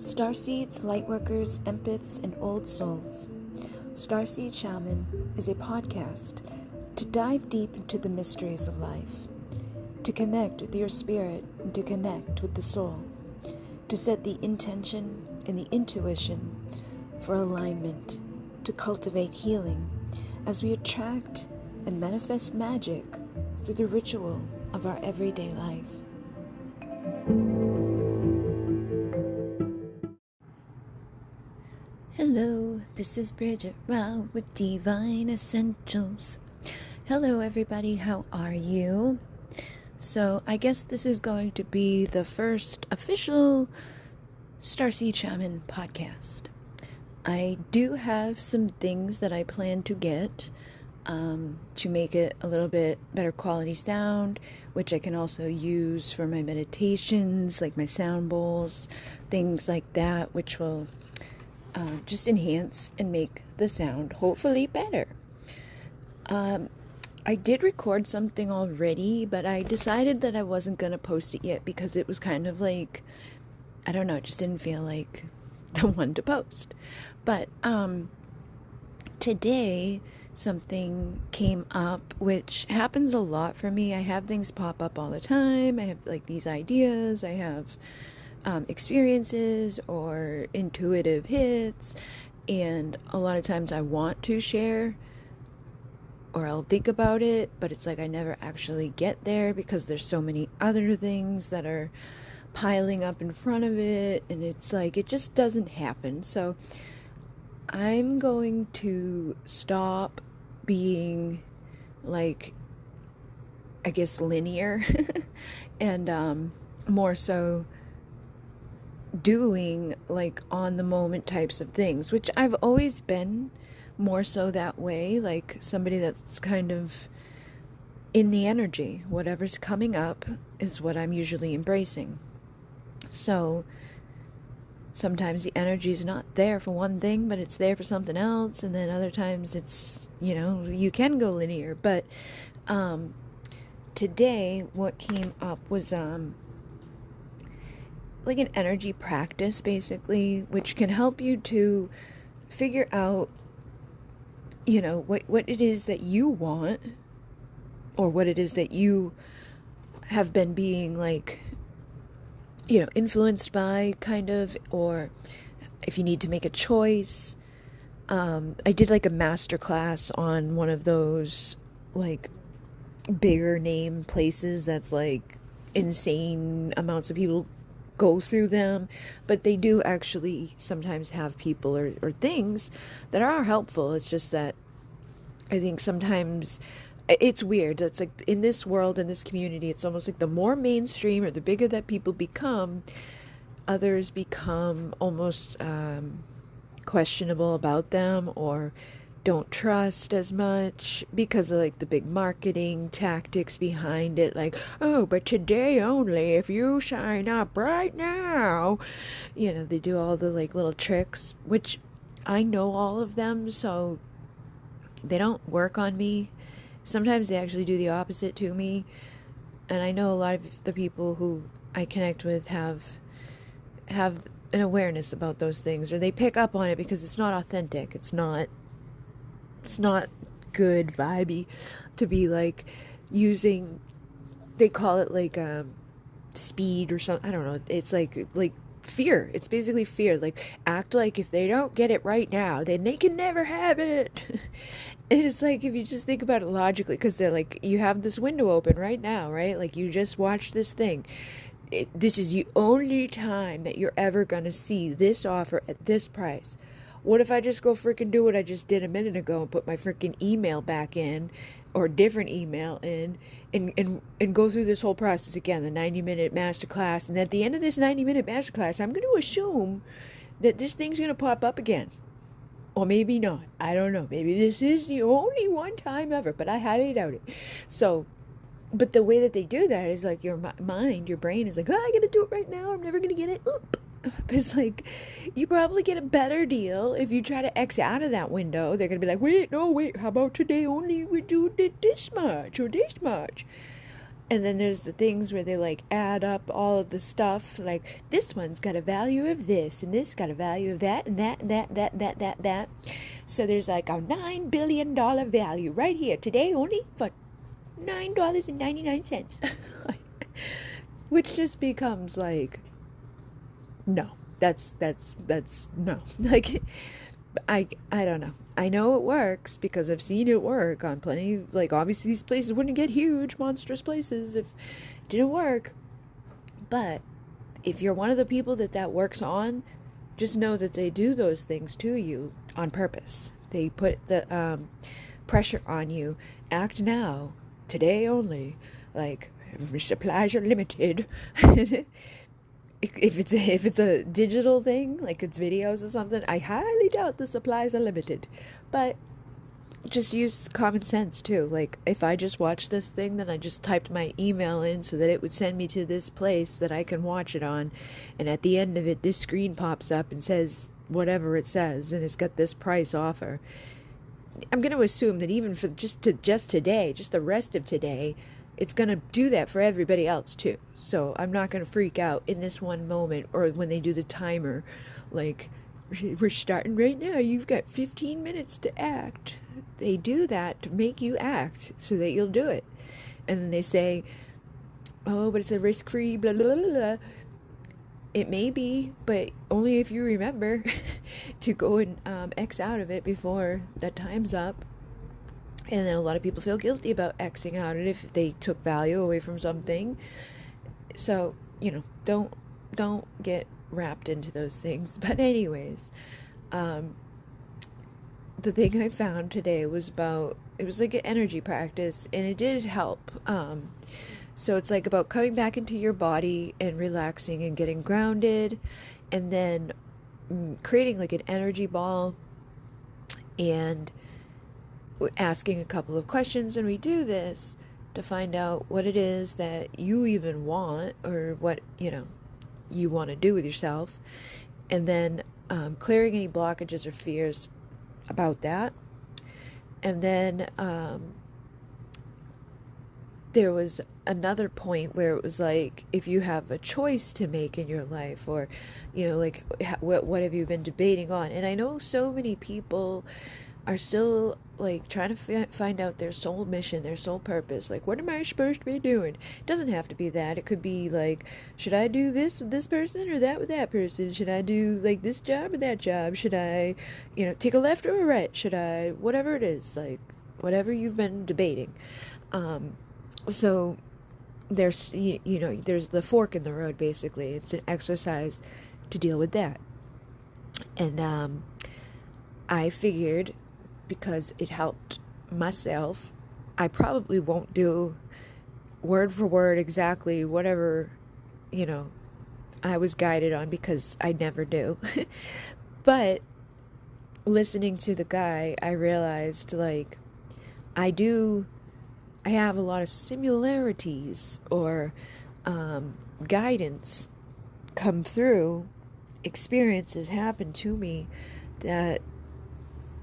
Starseeds, lightworkers, empaths, and old souls. Starseed Shaman is a podcast to dive deep into the mysteries of life, to connect with your spirit and to connect with the soul, to set the intention and the intuition for alignment, to cultivate healing as we attract and manifest magic through the ritual of our everyday life. Hello, this is Bridget with Divine Essentials. Hello everybody, how are you? So I guess this is going to be the first official Starseed Shaman podcast. I do have some things that I plan to get to make it a little bit better quality sound, which I can also use for my meditations, like my sound bowls, things like that, which will just enhance and make the sound hopefully better. I did record something already, but I decided that I wasn't going to post it yet because it was kind of like, I don't know, it just didn't feel like the one to post. But today something came up, which happens a lot for me. I have things pop up all the time. I have like these ideas. I have experiences or intuitive hits, and a lot of times I want to share or I'll think about it, but it's like I never actually get there because there's so many other things that are piling up in front of it, and it's like it just doesn't happen. So I'm going to stop being like, I guess, linear and more so doing like on the moment types of things, which I've always been more so that way, like somebody that's kind of in the energy. Whatever's coming up is what I'm usually embracing. So sometimes the energy is not there for one thing, but it's there for something else, and then other times it's, you can go linear. But today what came up was like an energy practice, basically, which can help you to figure out, what it is that you want, or what it is that you have been being like, influenced by, kind of, or if you need to make a choice. I did like a master class on one of those like bigger name places that's like insane amounts of people go through them, but they do actually sometimes have people or things that are helpful. It's just that I think sometimes it's weird. It's like in this world, in this community, it's almost like the more mainstream or the bigger that people become, others become almost questionable about them or don't trust as much because of like the big marketing tactics behind it, like, oh, but today only, if you sign up right now, they do all the like little tricks, which I know all of them, so they don't work on me. Sometimes they actually do the opposite to me, and I know a lot of the people who I connect with have an awareness about those things, or they pick up on it because it's not authentic. It's not good vibey to be like using, they call it like speed or something. I don't know. It's like fear. It's basically fear. Like, act like if they don't get it right now, then they can never have it. It's like, if you just think about it logically, because they're like, you have this window open right now, right? Like, you just watched this thing. This is the only time that you're ever going to see this offer at this price. What if I just go freaking do what I just did a minute ago and put my freaking email back in, or a different email in, and go through this whole process again, the 90-minute masterclass, and at the end of this 90-minute masterclass, I'm going to assume that this thing's going to pop up again. Or maybe not. I don't know. Maybe this is the only one time ever, but I highly doubt it. So, but the way that they do that is like your mind, your brain is like, oh, I got to do it right now. I'm never going to get it. Oop. It's like, you probably get a better deal if you try to X out of that window. They're going to be like, wait, how about today only we do this much or this much? And then there's the things where they like add up all of the stuff, like this one's got a value of this, and this got a value of that, and that, and that, that. So there's like a $9 billion value right here today only for $9.99. Which just becomes like, no, that's no. Like, I don't know. I know it works because I've seen it work on plenty. Like, obviously these places wouldn't get huge, monstrous places if it didn't work. But if you're one of the people that works on, just know that they do those things to you on purpose. They put the pressure on you. Act now, today only. Like, supplies are limited. If it's a digital thing, like it's videos or something, I highly doubt the supplies are limited. But just use common sense too. Like, if I just watched this thing, then I just typed my email in so that it would send me to this place that I can watch it on, and at the end of it, this screen pops up and says whatever it says, and it's got this price offer. I'm going to assume that even for just today, just the rest of today, it's going to do that for everybody else too. So I'm not going to freak out in this one moment, or when they do the timer, like, we're starting right now, you've got 15 minutes to act. They do that to make you act so that you'll do it. And then they say, oh, but it's a risk-free blah blah blah blah. It may be, but only if you remember to go and X out of it before that time's up. And then a lot of people feel guilty about Xing out it if they took value away from something. So, don't get wrapped into those things. But anyways, the thing I found today was it was like an energy practice, and it did help. So it's like about coming back into your body and relaxing and getting grounded, and then creating like an energy ball, and asking a couple of questions when we do this to find out what it is that you even want, or what you want to do with yourself, and then clearing any blockages or fears about that. And then there was another point where it was like, if you have a choice to make in your life, or like what have you been debating on. And I know so many people are still like trying to find out their soul mission, their soul purpose. Like, what am I supposed to be doing? It doesn't have to be that. It could be like, should I do this with this person or that with that person? Should I do like this job or that job? Should I, take a left or a right? Should I, whatever it is, like whatever you've been debating. So there's, there's the fork in the road, basically. It's an exercise to deal with that. And I figured, because it helped myself, I probably won't do word for word exactly whatever, I was guided on, because I never do. But listening to the guy, I realized, like, I have a lot of similarities or guidance come through, experiences happen to me that,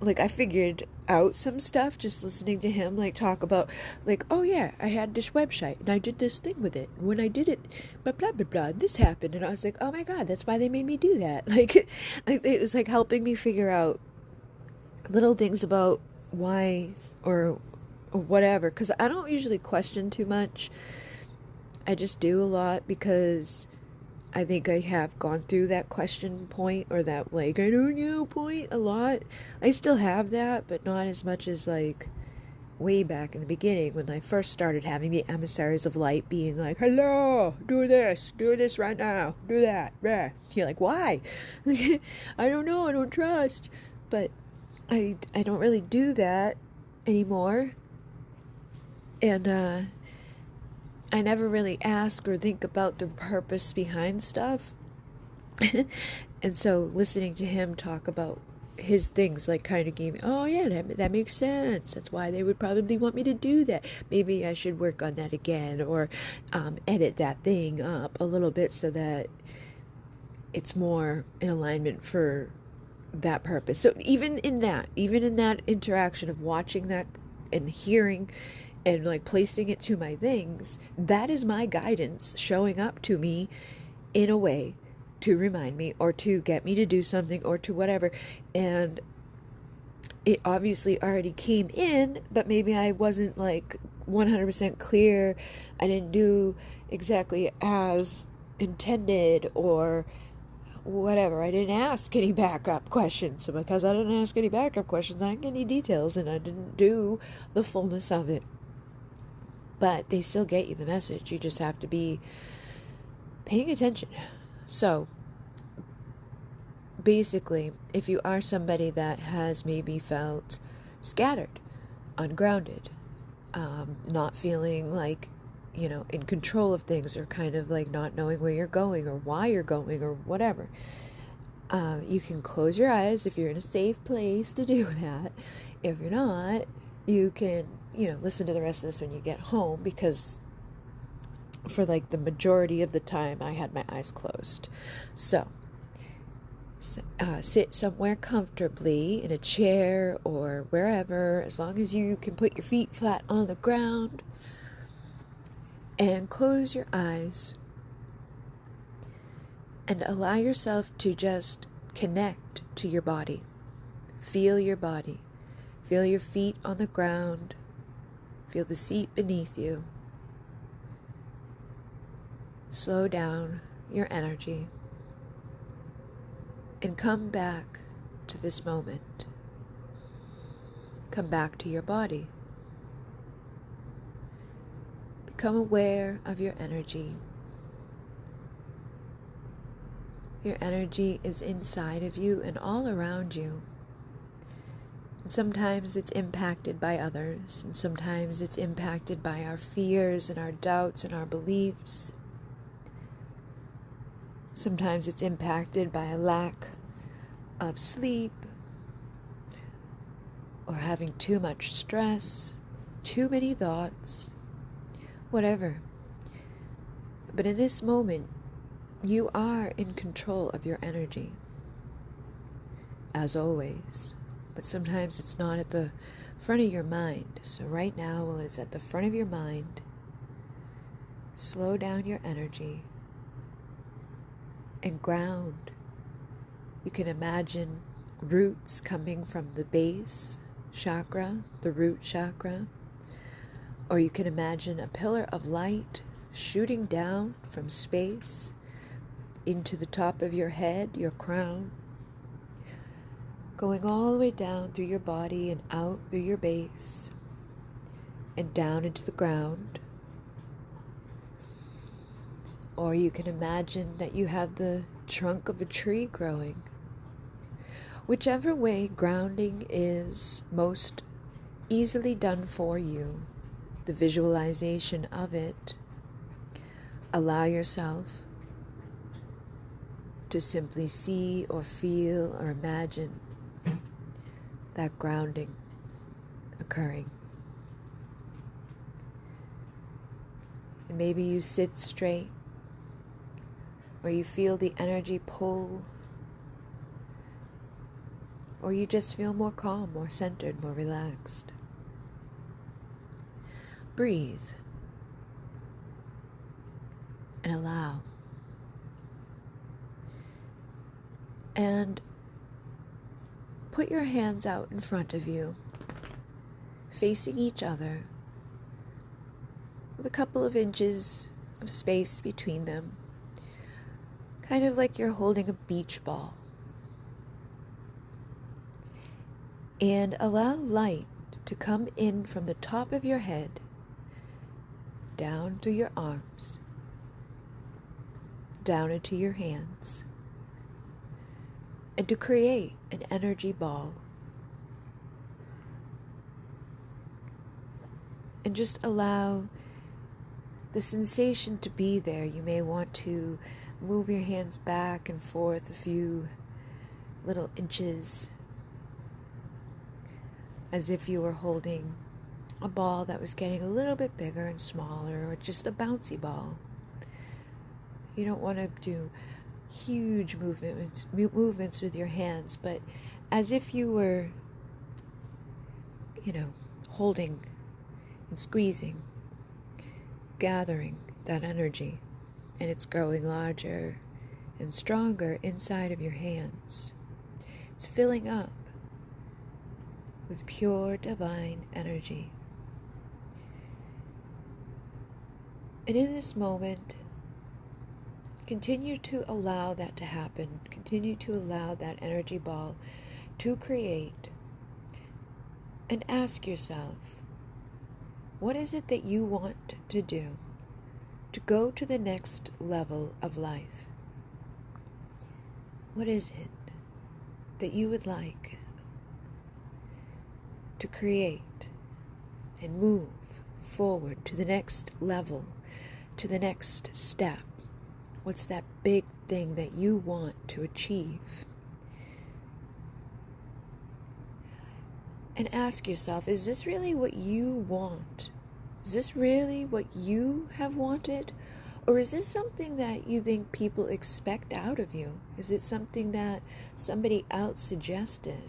like, I figured out some stuff just listening to him, like, talk about, like, oh yeah, I had this website and I did this thing with it. When I did it, blah blah blah blah, this happened, and I was like, oh my god, that's why they made me do that. Like, it was like helping me figure out little things about why or whatever, because I don't usually question too much. I just do a lot because I think I have gone through that question point, or that, like, I don't know point a lot. I still have that, but not as much as, like, way back in the beginning when I first started having the emissaries of light being like, hello, do this right now, do that. Rah. You're like, why? I don't know, I don't trust. But I don't really do that anymore. And I never really ask or think about the purpose behind stuff. And so listening to him talk about his things, like, kind of gave me, oh yeah, that makes sense. That's why they would probably want me to do that. Maybe I should work on that again, or edit that thing up a little bit so that it's more in alignment for that purpose. So even in that interaction of watching that and hearing and like placing it to my things, that is my guidance showing up to me in a way to remind me or to get me to do something or to whatever. And it obviously already came in, but maybe I wasn't like 100% clear. I didn't do exactly as intended or whatever. I didn't ask any backup questions. So because I didn't ask any backup questions, I didn't get any details and I didn't do the fullness of it. But they still get you the message. You just have to be paying attention. So basically, if you are somebody that has maybe felt scattered, ungrounded, not feeling like, in control of things, or kind of like not knowing where you're going or why you're going or whatever, you can close your eyes if you're in a safe place to do that. If you're not, you can, listen to the rest of this when you get home, because for like the majority of the time I had my eyes closed. So sit somewhere comfortably in a chair or wherever, as long as you can put your feet flat on the ground, and close your eyes and allow yourself to just connect to your body. Feel your body. Feel your feet on the ground. Feel the seat beneath you. Slow down your energy and come back to this moment. Come back to your body. Become aware of your energy. Your energy is inside of you and all around you. And sometimes it's impacted by others, and sometimes it's impacted by our fears and our doubts and our beliefs. Sometimes it's impacted by a lack of sleep, or having too much stress, too many thoughts, whatever. But in this moment, you are in control of your energy, as always. But sometimes it's not at the front of your mind. So right now, while it's at the front of your mind, slow down your energy and ground. You can imagine roots coming from the base chakra, the root chakra, or you can imagine a pillar of light shooting down from space into the top of your head, your crown, going all the way down through your body and out through your base and down into the ground. Or you can imagine that you have the trunk of a tree growing. Whichever way grounding is most easily done for you, the visualization of it, allow yourself to simply see or feel or imagine that grounding occurring. And maybe you sit straight, or you feel the energy pull, or you just feel more calm, more centered, more relaxed. Breathe and allow. And put your hands out in front of you, facing each other, with a couple of inches of space between them, kind of like you're holding a beach ball. And allow light to come in from the top of your head, down through your arms, down into your hands, and to create an energy ball. And just allow the sensation to be there. You may want to move your hands back and forth a few little inches, as if you were holding a ball that was getting a little bit bigger and smaller, or just a bouncy ball. You don't want to do huge movements with your hands, but as if you were, holding and squeezing, gathering that energy, and it's growing larger and stronger inside of your hands. It's filling up with pure divine energy. And in this moment, continue to allow that to happen. Continue to allow that energy ball to create. And ask yourself, what is it that you want to do to go to the next level of life? What is it that you would like to create and move forward to the next level, to the next step? What's that big thing that you want to achieve? And ask yourself, is this really what you want? Is this really what you have wanted? Or is this something that you think people expect out of you? Is it something that somebody else suggested?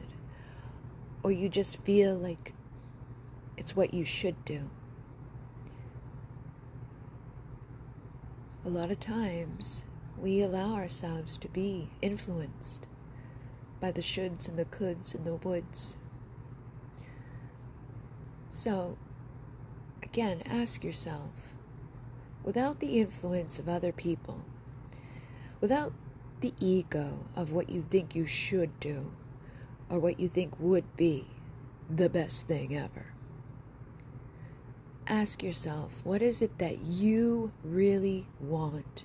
Or you just feel like it's what you should do? A lot of times, we allow ourselves to be influenced by the shoulds and the coulds and the woulds. So, again, ask yourself, without the influence of other people, without the ego of what you think you should do, or what you think would be the best thing ever, ask yourself, what is it that you really want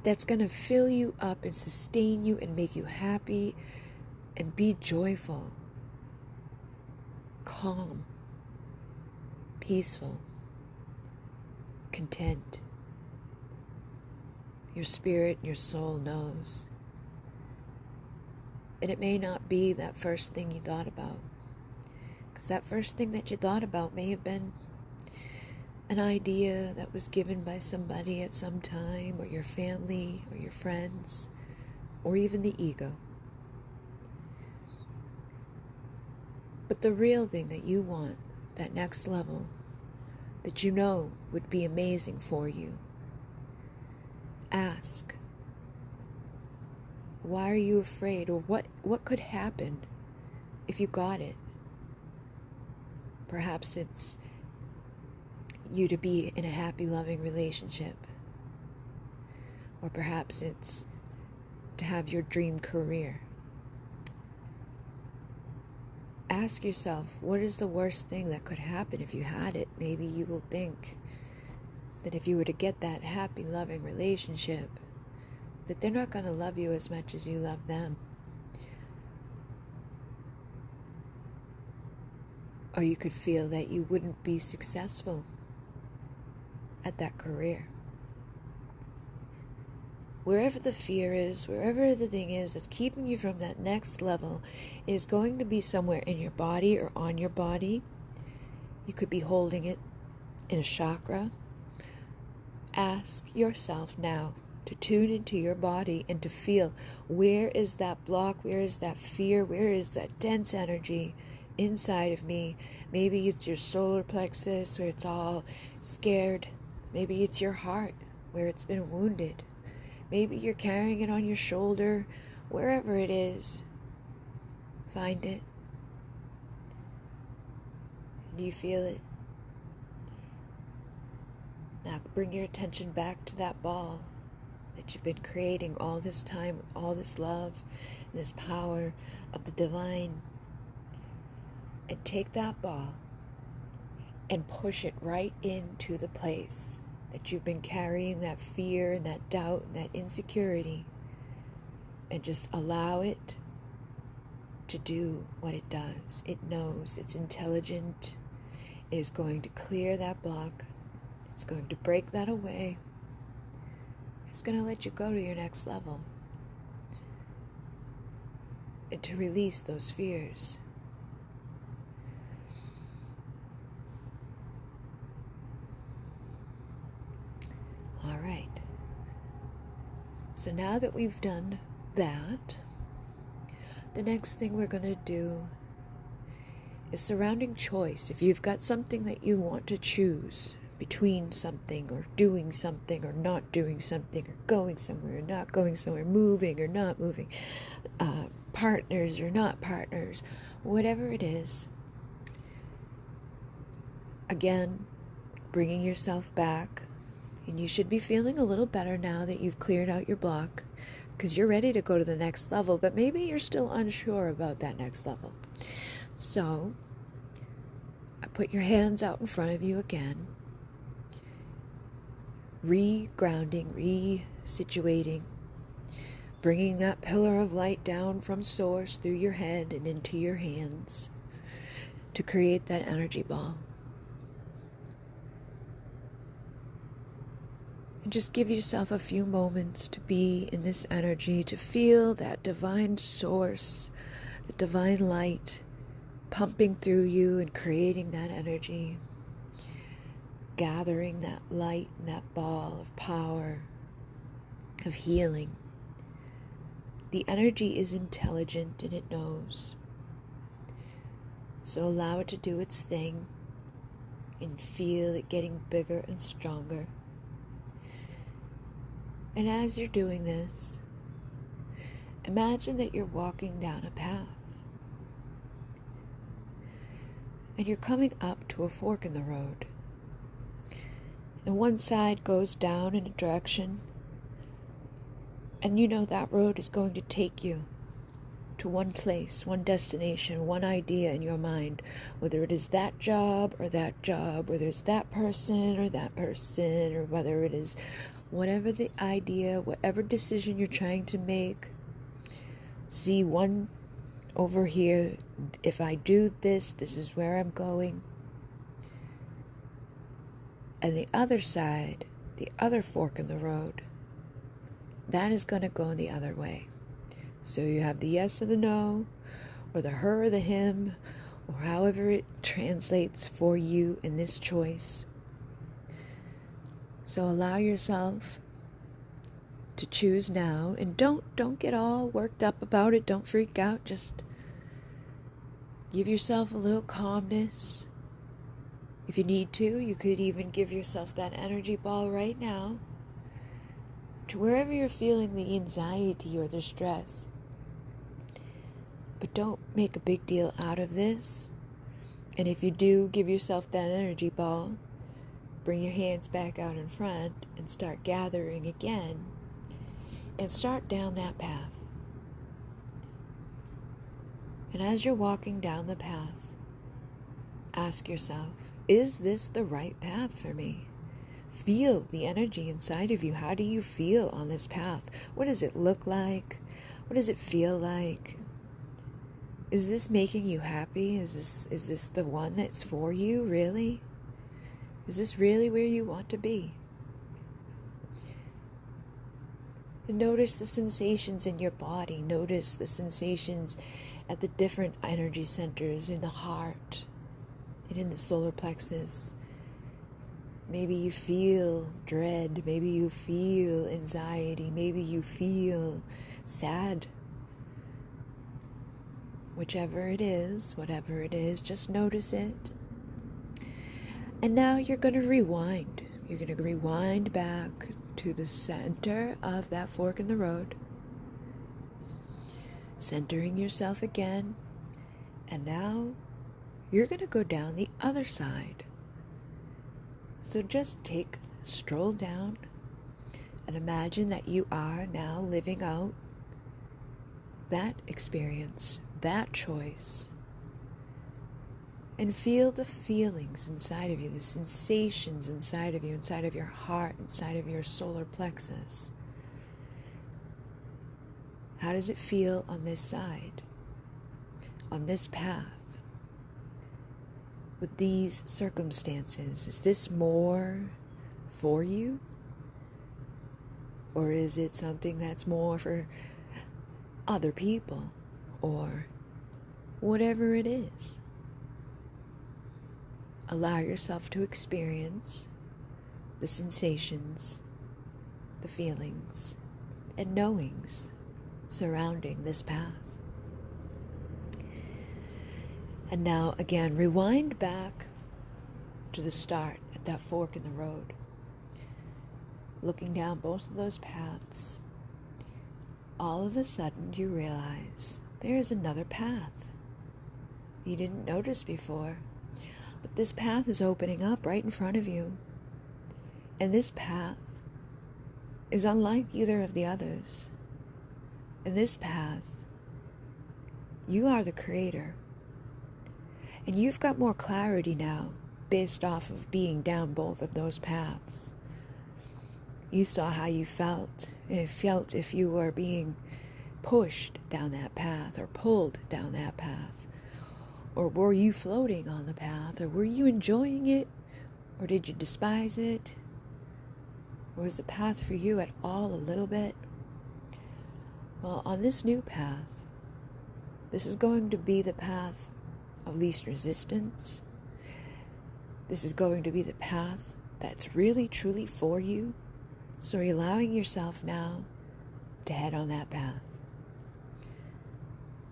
that's going to fill you up and sustain you and make you happy and be joyful, calm, peaceful, content? Your spirit and your soul knows. And it may not be that first thing you thought about, because that first thing that you thought about may have been an idea that was given by somebody at some time, or your family, or your friends, or even the ego. But the real thing that you want, that next level, that you know would be amazing for you, ask, why are you afraid? Or what could happen if you got it? Perhaps it's you to be in a happy, loving relationship. Or perhaps it's to have your dream career. Ask yourself, what is the worst thing that could happen if you had it? Maybe you will think that if you were to get that happy, loving relationship, that they're not going to love you as much as you love them. Or you could feel that you wouldn't be successful at that career. Wherever the fear is, wherever the thing is that's keeping you from that next level, it is going to be somewhere in your body or on your body. You could be holding it in a chakra. Ask yourself now to tune into your body and to feel, where is that block, where is that fear, where is that dense energy inside of me? Maybe it's your solar plexus where it's all scared. Maybe it's your heart where it's been wounded. Maybe you're carrying it on your shoulder. Wherever it is, find it. Do you feel it? Now bring your attention back to that ball that you've been creating all this time with all this love and this power of the divine. And take that ball and push it right into the place that you've been carrying that fear and that doubt and that insecurity, and just allow it to do what it does. It knows, it's intelligent, it is going to clear that block, it's going to break that away, it's going to let you go to your next level, and to release those fears. All right. So now that we've done that, the next thing we're going to do is surrounding choice. If you've got something that you want to choose between something, or doing something, or not doing something, or going somewhere, or not going somewhere, moving or not moving, partners or not partners, whatever it is, again, bringing yourself back. And you should be feeling a little better now that you've cleared out your block, because you're ready to go to the next level, but maybe you're still unsure about that next level. So, put your hands out in front of you again, re-grounding, re-situating, bringing that pillar of light down from source through your head and into your hands to create that energy ball. And just give yourself a few moments to be in this energy, to feel that divine source, the divine light pumping through you and creating that energy, gathering that light and that ball of power, of healing. The energy is intelligent and it knows. So allow it to do its thing and feel it getting bigger and stronger. And as you're doing this, imagine that you're walking down a path. And you're coming up to a fork in the road. And one side goes down in a direction, and you know that road is going to take you to one place, one destination, one idea in your mind, whether it is that job, whether it's that person, or whether it is whatever the idea, whatever decision you're trying to make. See, one over here, if I do this, this is where I'm going. And the other side, the other fork in the road, that is going to go in the other way. So you have the yes or the no, or the her or the him, or however it translates for you in this choice. So allow yourself to choose now, and don't get all worked up about it. Don't freak out. Just give yourself a little calmness. If you need to, you could even give yourself that energy ball right now to wherever you're feeling the anxiety or the stress. But don't make a big deal out of this. And if you do give yourself that energy ball, bring your hands back out in front and start gathering again. And start down that path. And as you're walking down the path, ask yourself, is this the right path for me? Feel the energy inside of you. How do you feel on this path? What does it look like? What does it feel like? Is this making you happy? Is this the one that's for you, really? Is this really where you want to be? And notice the sensations in your body. Notice the sensations at the different energy centers in the heart and in the solar plexus. Maybe you feel dread. Maybe you feel anxiety. Maybe you feel sad. Whichever it is, whatever it is, just notice it. And now you're going to rewind. You're going to rewind back to the center of that fork in the road. Centering yourself again. And now you're going to go down the other side. So just stroll down and imagine that you are now living out that experience, that choice. And feel the feelings inside of you, the sensations inside of you, inside of your heart, inside of your solar plexus. How does it feel on this side, on this path, with these circumstances? Is this more for you? Or is it something that's more for other people? Or whatever it is. Allow yourself to experience the sensations, the feelings, and knowings surrounding this path. And now, again, rewind back to the start at that fork in the road. Looking down both of those paths, all of a sudden you realize there is another path you didn't notice before. But this path is opening up right in front of you. And this path is unlike either of the others. In this path, you are the creator. And you've got more clarity now based off of being down both of those paths. You saw how you felt, and it felt if you were being pushed down that path or pulled down that path. Or were you floating on the path? Or were you enjoying it? Or did you despise it? Or was the path for you at all a little bit? Well, on this new path, this is going to be the path of least resistance. This is going to be the path that's really, truly for you. So you're allowing yourself now to head on that path.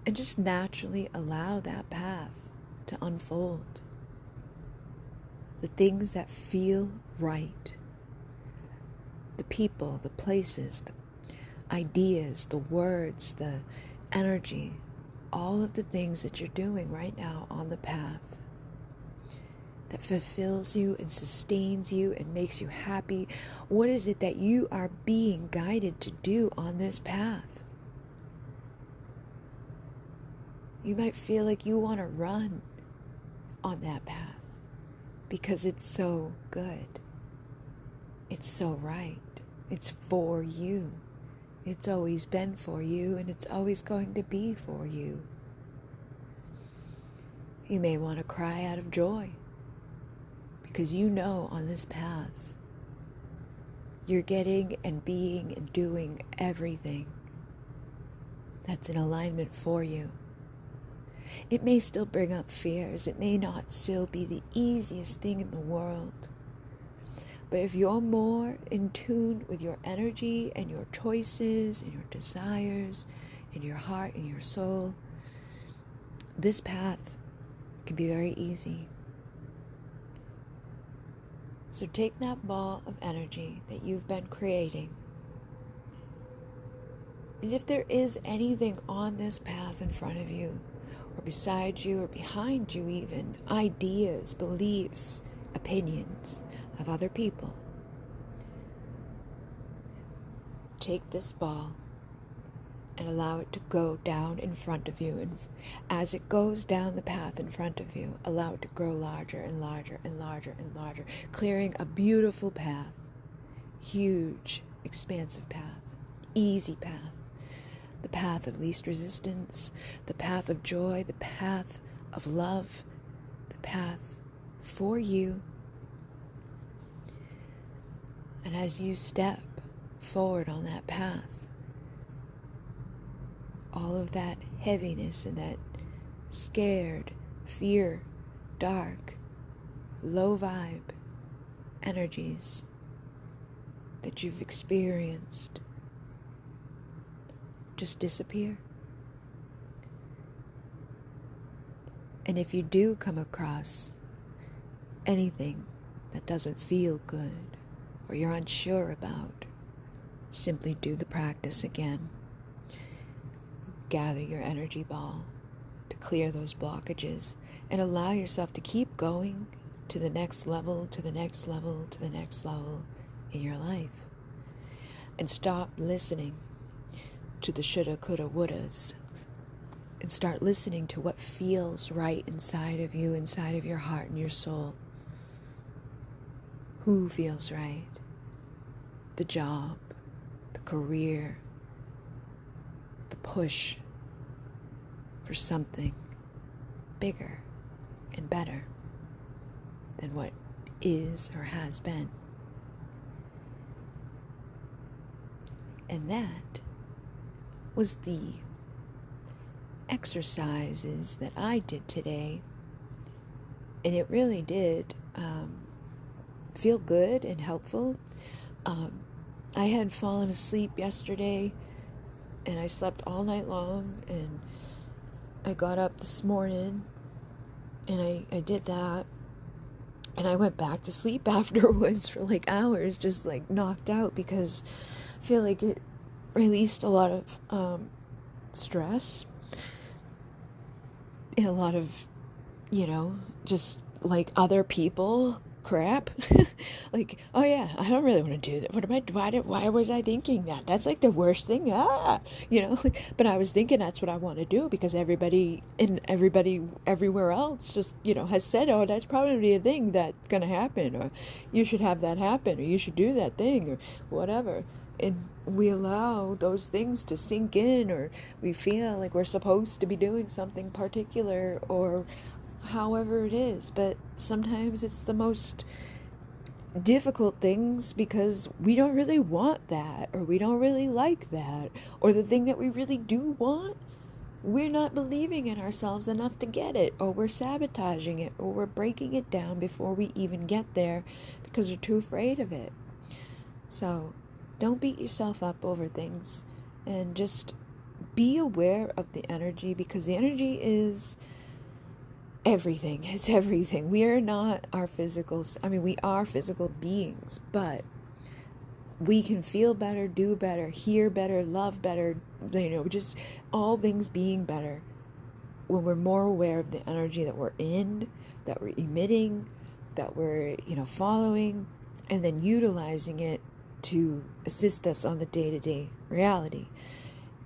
And just naturally allow that path to unfold. The things that feel right. The people, the places, the ideas, the words, the energy. All of the things that you're doing right now on the path that fulfills you and sustains you and makes you happy. What is it that you are being guided to do on this path? You might feel like you want to run on that path because it's so good. It's so right. It's for you. It's always been for you, and it's always going to be for you. You may want to cry out of joy because you know on this path you're getting and being and doing everything that's in alignment for you. It may still bring up fears. It may not still be the easiest thing in the world. But if you're more in tune with your energy and your choices and your desires and your heart and your soul, this path can be very easy. So take that ball of energy that you've been creating, and if there is anything on this path in front of you, or beside you, or behind you even, ideas, beliefs, opinions of other people, take this ball and allow it to go down in front of you. And as it goes down the path in front of you, allow it to grow larger and larger and larger and larger, clearing a beautiful path, huge, expansive path, easy path, the path of least resistance, the path of joy, the path of love, the path for you. And as you step forward on that path, all of that heaviness and that scared, fear, dark, low vibe energies that you've experienced just disappear. And if you do come across anything that doesn't feel good or you're unsure about, simply do the practice again. Gather your energy ball to clear those blockages and allow yourself to keep going to the next level, to the next level, to the next level in your life. And stop listening to the shoulda, coulda, wouldas, and start listening to what feels right inside of you, inside of your heart and your soul. Who feels right? The job, the career, the push for something bigger and better than what is or has been. And that was the exercises that I did today. And it really did feel good and helpful. I had fallen asleep yesterday and I slept all night long, and I got up this morning And I did that. And I went back to sleep afterwards for like hours, just like knocked out, because I feel like it released a lot of stress and a lot of, just like other people crap. Like, oh yeah, I don't really want to do that. Why was I thinking that? That's like the worst thing. But I was thinking that's what I want to do because everybody everywhere else just, has said, oh, that's probably a thing that's going to happen, or you should have that happen, or you should do that thing, or whatever. And we allow those things to sink in, or we feel like we're supposed to be doing something particular, or however it is. But sometimes it's the most difficult things because we don't really want that, or we don't really like that, or the thing that we really do want, we're not believing in ourselves enough to get it, or we're sabotaging it, or we're breaking it down before we even get there because we're too afraid of it. So don't beat yourself up over things, and just be aware of the energy, because the energy is everything. It's everything. We are not our physicals. I mean, we are physical beings, but we can feel better, do better, hear better, love better, just all things being better when we're more aware of the energy that we're in, that we're emitting, that we're, following, and then utilizing it to assist us on the day-to-day reality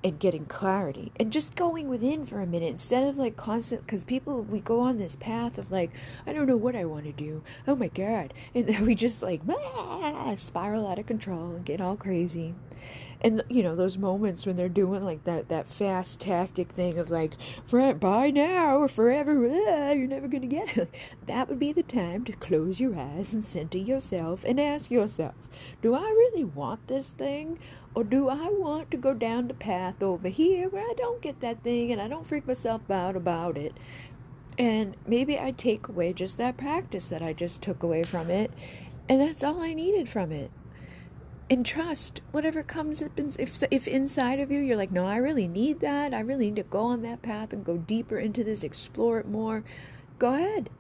and getting clarity and just going within for a minute instead of like constant, because we go on this path of like, I don't know what I want to do, oh my god, and then we just like spiral out of control and get all crazy. And those moments when they're doing like that fast tactic thing of like, buy now or forever, you're never gonna get it. That would be the time to close your eyes and center yourself and ask yourself, do I really want this thing, or do I want to go down the path over here where I don't get that thing and I don't freak myself out about it? And maybe I take away just that practice that I just took away from it, and that's all I needed from it. And trust whatever comes up. If inside of you you're like, no, I really need that, I really need to go on that path and go deeper into this, explore it more, go ahead.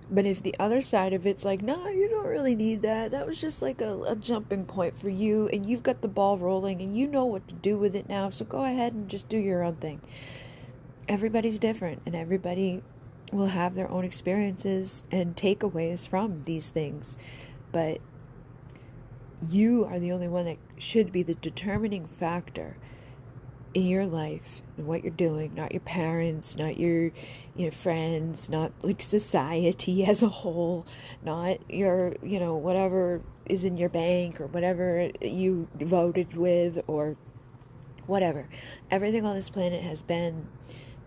But if the other side of it's like, no, you don't really need that, that was just like a jumping point for you, and you've got the ball rolling and you know what to do with it now, so go ahead and just do your own thing. Everybody's different, and everybody will have their own experiences and takeaways from these things, but you are the only one that should be the determining factor in your life and what you're doing, not your parents, not your friends, not like society as a whole, not your whatever is in your bank or whatever you voted with or whatever. Everything on this planet has been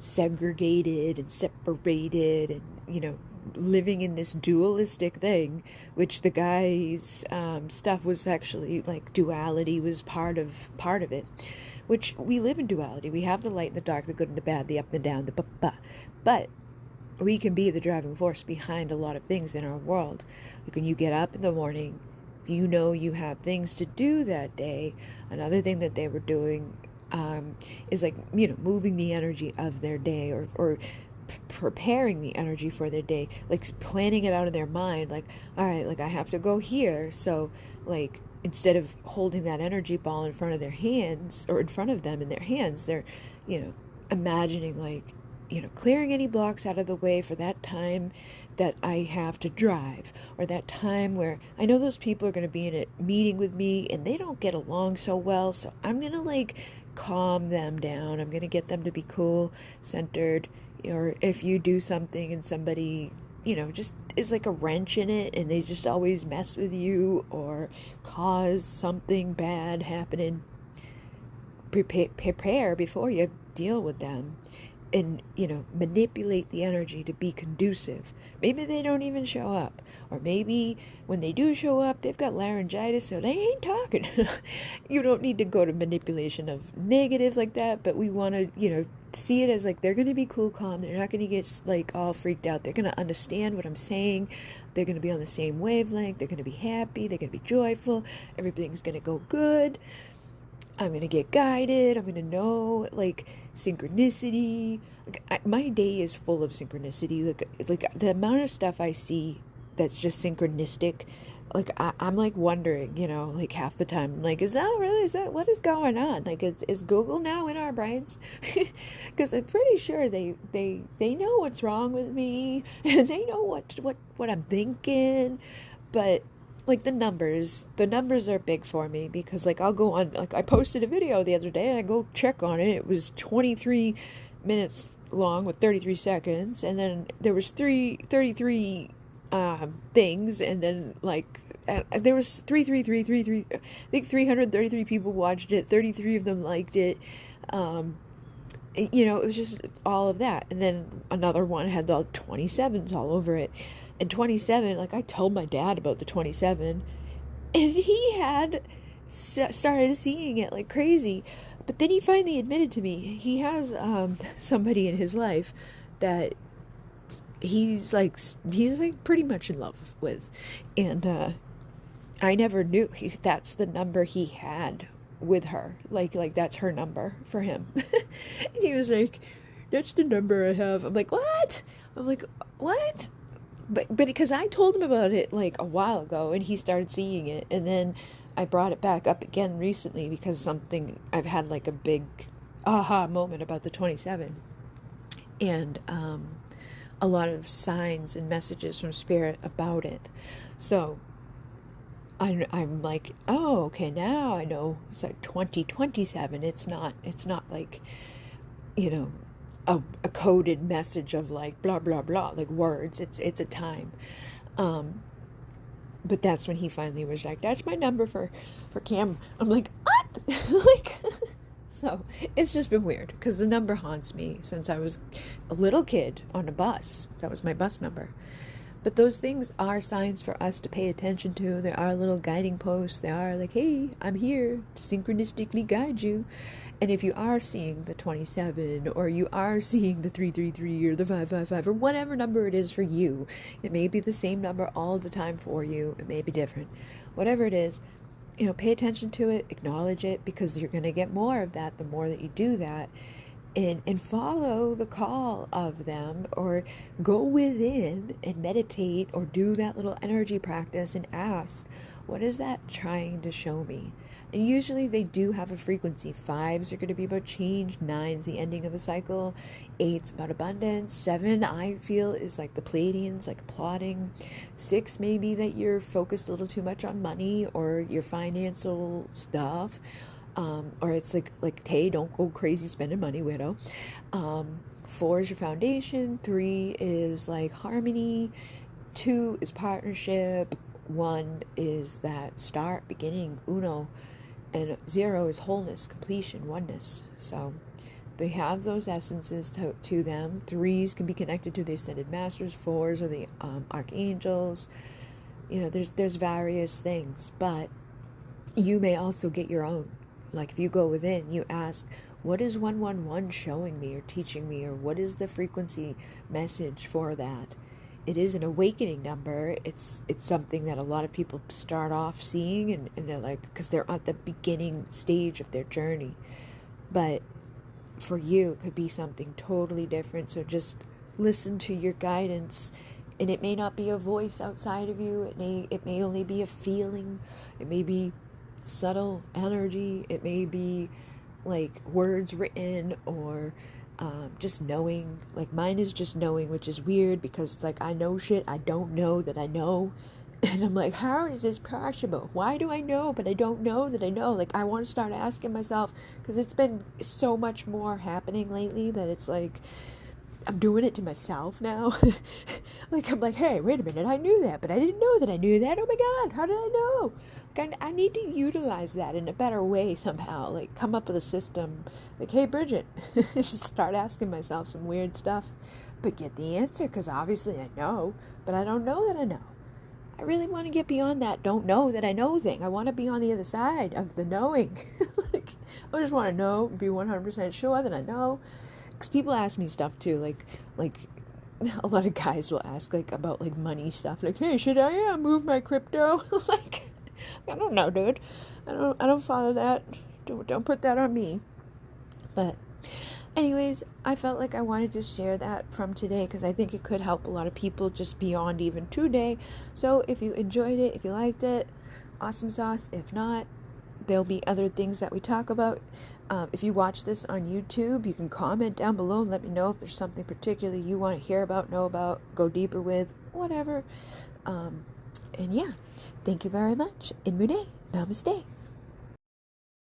segregated and separated, and living in this dualistic thing, which the guy's stuff was actually like duality was part of it, which we live in duality. We have the light and the dark, the good and the bad, the up and the down, but we can be the driving force behind a lot of things in our world. Like when you get up in the morning, you have things to do that day. Another thing that they were doing is like moving the energy of their day, or preparing the energy for their day, like planning it out in their mind, like, all right, like I have to go here, so like instead of holding that energy ball in front of their hands, or in front of them in their hands, they're imagining like clearing any blocks out of the way for that time that I have to drive, or that time where I know those people are going to be in a meeting with me and they don't get along so well, so I'm going to like calm them down, I'm going to get them to be cool, centered. Or if you do something and somebody, just is like a wrench in it and they just always mess with you or cause something bad happening, prepare before you deal with them, and, manipulate the energy to be conducive. Maybe they don't even show up. Or maybe when they do show up, they've got laryngitis, so they ain't talking. You don't need to go to manipulation of negative like that, but we want to, see it as like they're going to be cool, calm. They're not going to get like all freaked out. They're going to understand what I'm saying. They're going to be on the same wavelength. They're going to be happy. They're going to be joyful. Everything's going to go good. I'm going to get guided. I'm going to know, like, synchronicity. Like, my day is full of synchronicity. Like the amount of stuff I see that's just synchronistic. Like, I'm like wondering, like half the time, I'm like, is that, what is going on? Like, is Google now in our brains? Because I'm pretty sure they know what's wrong with me, and they know what I'm thinking, but like the numbers are big for me, because like I'll go on, like I posted a video the other day and I go check on it. It was 23 minutes long with 33 seconds, and then there was 33 things, and then like there was 33333, I think 333 people watched it, 33 of them liked it. It was just all of that. And then another one had the 27s all over it. And 27, like I told my dad about the 27, and he had started seeing it like crazy. But then he finally admitted to me he has somebody in his life that he's like pretty much in love with. And I never knew that's the number he had with her. Like that's her number for him. And he was like, that's the number I have. I'm like, what? I'm like, what? But because I told him about it like a while ago, and he started seeing it, and then I brought it back up again recently because I've had like a big aha moment about the 27, and a lot of signs and messages from spirit about it. So I'm like, oh, okay, now I know it's like 2027. It's not like, a coded message of like blah blah blah, like words. It's a time. But that's when he finally was like, that's my number for Cam. I'm like, what? Like, so it's just been weird because the number haunts me since I was a little kid on a bus. That was my bus number. But those things are signs for us to pay attention to. They are little guiding posts. They are like, hey, I'm here to synchronistically guide you. And if you are seeing the 27, or you are seeing the 333 or the 555, or whatever number it is for you, it may be the same number all the time for you. It may be different. Whatever it is, pay attention to it, acknowledge it, because you're going to get more of that the more that you do that. And follow the call of them, or go within and meditate, or do that little energy practice and ask, what is that trying to show me? And usually they do have a frequency. 5s are going to be about change. 9's the ending of a cycle. 8's about abundance. 7, I feel, is like the Pleiadians, like applauding. 6 may be that you're focused a little too much on money or your financial stuff. Or it's like, hey, don't go crazy spending money, widow. 4 is your foundation. 3 is like harmony. 2 is partnership. 1 is that start, beginning, uno. And 0 is wholeness, completion, oneness. So they have those essences to them. 3s can be connected to the ascended masters. 4s are the archangels. There's various things, but you may also get your own. Like if you go within, you ask, what is 111 showing me or teaching me, or what is the frequency message for that? It is an awakening number. It's something that a lot of people start off seeing, and they're like, because they're at the beginning stage of their journey. But for you, it could be something totally different. So just listen to your guidance, and it may not be a voice outside of you. It may only be a feeling. It may be subtle energy. It may be like words written, or just knowing. Like mine is just knowing, which is weird because it's like I know shit I don't know that I know. And I'm like, how is this possible? Why do I know but I don't know that I know? Like I want to start asking myself, because it's been so much more happening lately that it's like I'm doing it to myself now. Like I'm like, hey, wait a minute, I knew that, but I didn't know that I knew that. Oh my god, how did I know? Like I need to utilize that in a better way somehow. Like come up with a system. Like, hey, Bridget, just start asking myself some weird stuff, but get the answer, because obviously I know, but I don't know that I know. I really want to get beyond that don't know that I know thing. I want to be on the other side of the knowing. Like I just want to know, be 100% sure that I know. Because people ask me stuff too, like a lot of guys will ask like about like money stuff, like, hey, should I move my crypto? Like, I don't know, dude. I don't follow that. Don't put that on me. But anyways, I felt like I wanted to share that from today because I think it could help a lot of people just beyond even today. So if you enjoyed it, if you liked it, awesome sauce. If not, there'll be other things that we talk about. If you watch this on YouTube, you can comment down below and let me know if there's something particularly you want to hear about, know about, go deeper with, whatever. And yeah, thank you very much. Inmude, namaste.